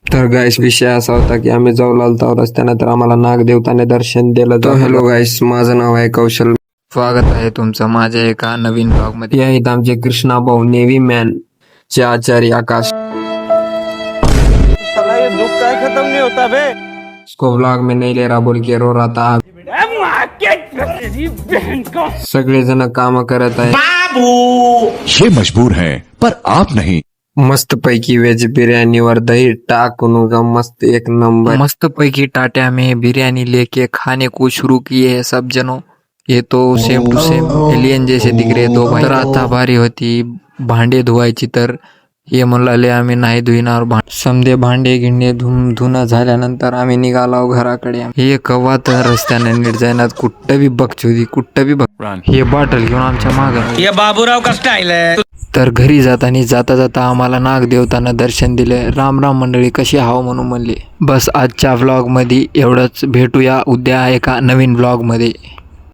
तर गाईस विषय असा होता की आम्ही जाऊ लागलो रस्त्याने तर आम्हाला नागदेवताने दर्शन दिलं. तर हॅलो गाईस, माझं नाव आहे कौशल. स्वागत आहे तुमचं माझ्या एका नवीन ब्लॉग मध्ये. या इथं आमचे कृष्णा भाऊ नेव्ही मॅन चे आचार्य आकाश. साला ये दुख का खत्म नहीं होता बे. इसको व्लॉग में नहीं ले रहा बोल के रो रहा था. सगळेजण काम करत आहे. ये मजबूर हैं पर आप नहीं. मस्त पैकी व्हेज बिर्याणीवर दही टाकून उगा मस्त एक नंबर. मस्त पैकी टाट्या में बिरयानी लेके खाने को शुरू किए हैं सब जनों. ये तो सेम टू सेम एलियन जैसे दिख रहे दो भाई. तर आता बारी होती भांडे धुवायची तर हे म्हणले आम्ही नाही धुईनार. समजे भांडे गिंडे धुणं झाल्यानंतर आम्ही निघालो घराकडे. हे कवा तर रस्त्याने नीट जाईनात. कुठं बी बघचोदी कुठं बी बघ. हे बॉटल घेऊन आमच्या मागे. ये बाबूराव का स्टाईल है. तर घरी जाता जाता आम्हाला नागदेवतानं दर्शन दिले. राम राम मंडळी, कशी हाव म्हणून म्हणले. बस आजच्या व्लॉग मध्ये एवढंच. भेटूया उद्या एका नवीन व्लॉग मध्ये.